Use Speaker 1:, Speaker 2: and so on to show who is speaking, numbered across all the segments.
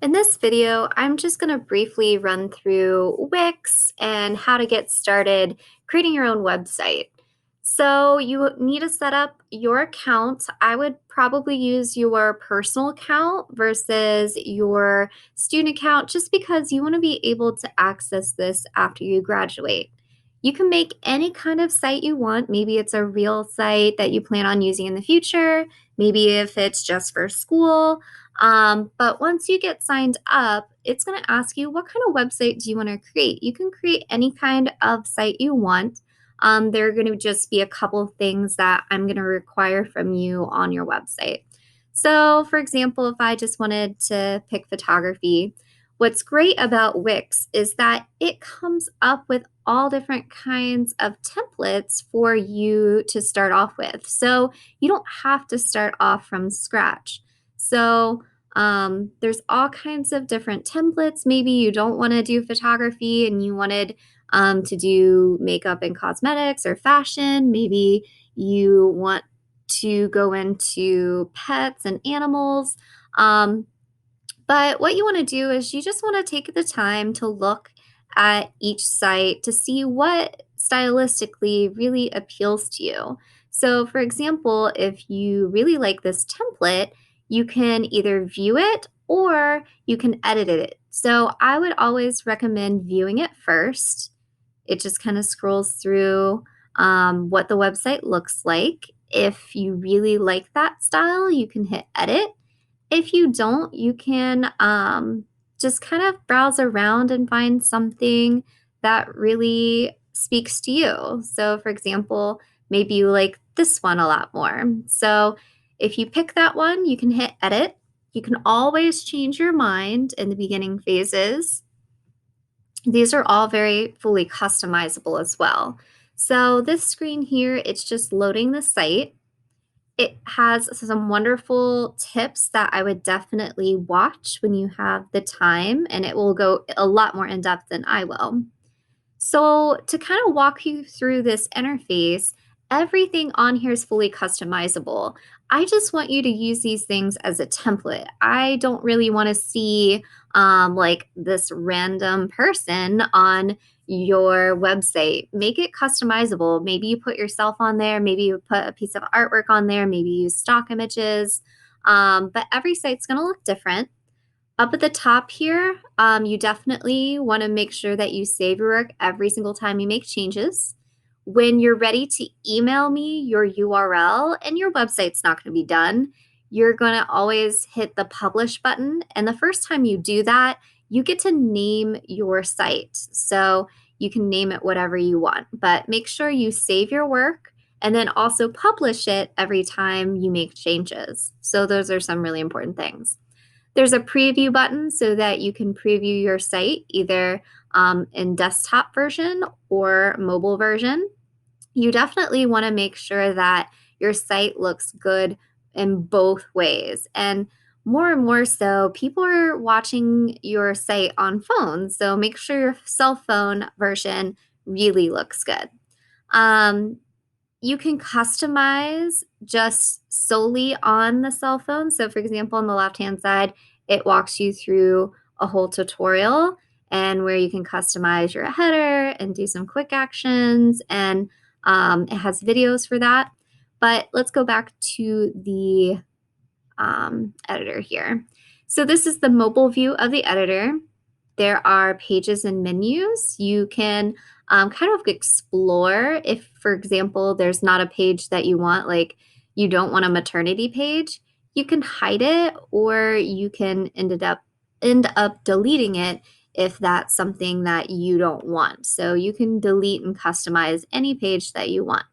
Speaker 1: In this video, I'm just going to briefly run through Wix and how to get started creating your own website. So you need to set up your account. I would probably use your personal account versus your student account just because you want to be able to access this after you graduate. You can make any kind of site you want. Maybe it's a real site that you plan on using in the future. Maybe if it's just for school. But once you get signed up, it's going to ask you what kind of website do you want to create. You can create any kind of site you want. There are going to just be a couple of things that I'm going to require from you on your website. So, for example, if I just wanted to pick photography, what's great about Wix is that it comes up with all different kinds of templates for you to start off with. So you don't have to start off from scratch. So there's all kinds of different templates. Maybe you don't want to do photography and you wanted to do makeup and cosmetics or fashion. Maybe you want to go into pets and animals. But what you want to do is you just want to take the time to look at each site to see what stylistically really appeals to you. So, for example, if you really like this template, you can either view it or you can edit it. So, I would always recommend viewing it first. It just kind of scrolls through what the website looks like. If you really like that style, you can hit edit. If you don't, you can just kind of browse around and find something that really speaks to you. So, for example, maybe you like this one a lot more. So, if you pick that one, you can hit edit. You can always change your mind in the beginning phases. These are all very fully customizable as well. So, this screen here, it's just loading the site. It has some wonderful tips that I would definitely watch when you have the time, and it will go a lot more in depth than I will. So, to kind of walk you through this interface, everything on here is fully customizable. I just want you to use these things as a template. I don't really want to see like this random person on your website. Make it customizable. Maybe you put yourself on there, maybe you put a piece of artwork on there, maybe you use stock images. But every site's going to look different. Up at the top here, you definitely want to make sure that you save your work every single time you make changes. When you're ready to email me your URL and your website's not going to be done, you're going to always hit the publish button. And the first time you do that, you get to name your site. So you can name it whatever you want, but make sure you save your work and then also publish it every time you make changes. So those are some really important things. There's a preview button so that you can preview your site either in desktop version or mobile version. You definitely want to make sure that your site looks good in both ways. And more so, people are watching your site on phones. So make sure your cell phone version really looks good. Um, you can customize just solely on the cell phone. So, for example, on the left-hand side, it walks you through a whole tutorial and where you can customize your header and do some quick actions, and it has videos for that. But let's go back to the editor here. So this is the mobile view of the editor. There are pages and menus. You can kind of explore if, for example, there's not a page that you want, like you don't want a maternity page, you can hide it or you can end up deleting it if that's something that you don't want. So you can delete and customize any page that you want.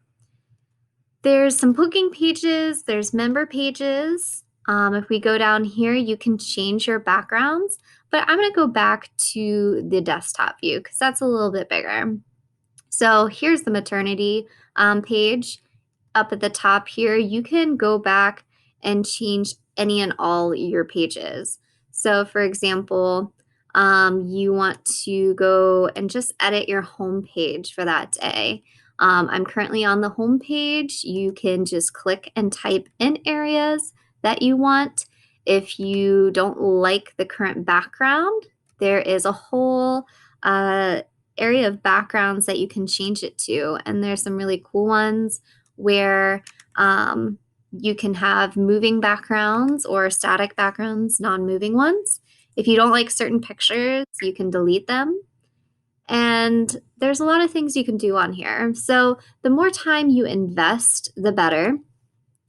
Speaker 1: There's some booking pages, there's member pages. If we go down here, you can change your backgrounds, but I'm going to go back to the desktop view because that's a little bit bigger. So here's the maternity page. Up at the top here, you can go back and change any and all your pages. So for example, you want to go and just edit your home page for that day. I'm currently on the home page. You can just click and type in areas that you want. If you don't like the current background, there is a whole uh, area of backgrounds that you can change it to. And there's some really cool ones where you can have moving backgrounds or static backgrounds, non-moving ones. If you don't like certain pictures, you can delete them. And there's a lot of things you can do on here. So the more time you invest, the better.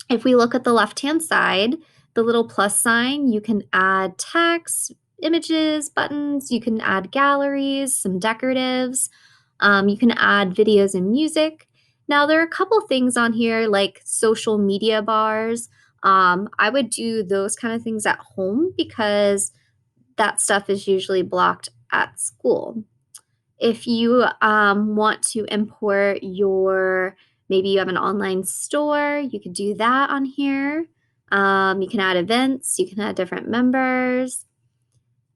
Speaker 1: If we look at the left-hand side, the little plus sign, you can add text, images, buttons, you can add galleries, some decoratives, you can add videos and music. Now, there are a couple things on here like social media bars. I would do those kind of things at home because that stuff is usually blocked at school. If you want to import maybe you have an online store, you could do that on here. You can add events, you can add different members.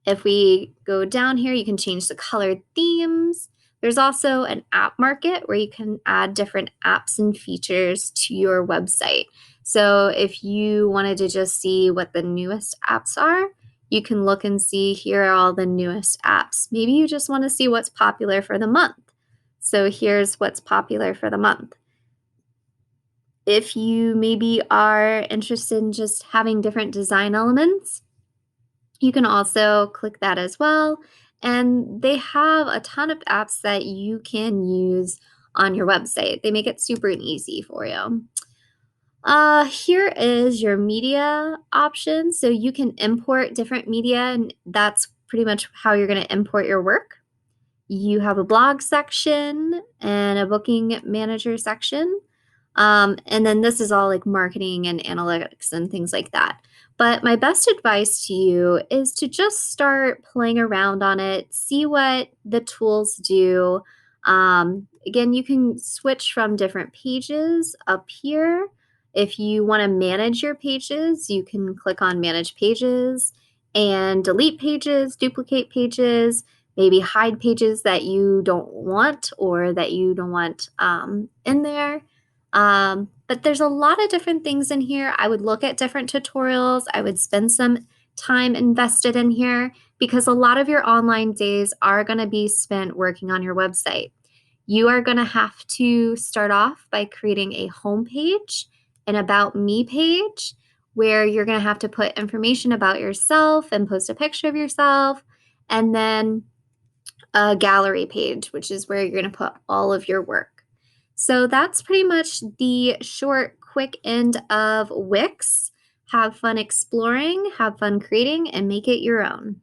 Speaker 1: If we go down here, you can change the colored themes. There's also an app market where you can add different apps and features to your website. So if you wanted to just see what the newest apps are, you can look and see here are all the newest apps. Maybe you just want to see what's popular for the month. So here's what's popular for the month. If you maybe are interested in just having different design elements, you can also click that as well. And they have a ton of apps that you can use on your website. They make it super easy for you. Here is your media option. So you can import different media, and that's pretty much how you're going to import your work. You have a blog section and a booking manager section. And then this is all like marketing and analytics and things like that. But my best advice to you is to just start playing around on it, see what the tools do. Again, you can switch from different pages up here. If you want to manage your pages, you can click on Manage Pages and delete pages, duplicate pages, maybe hide pages that you don't want or that you don't want in there. But there's a lot of different things in here. I would look at different tutorials. I would spend some time invested in here because a lot of your online days are going to be spent working on your website. You are going to have to start off by creating a home page, an About Me page, where you're going to have to put information about yourself and post a picture of yourself, and then a gallery page, which is where you're going to put all of your work. So that's pretty much the short, quick end of Wix. Have fun exploring, have fun creating, and make it your own.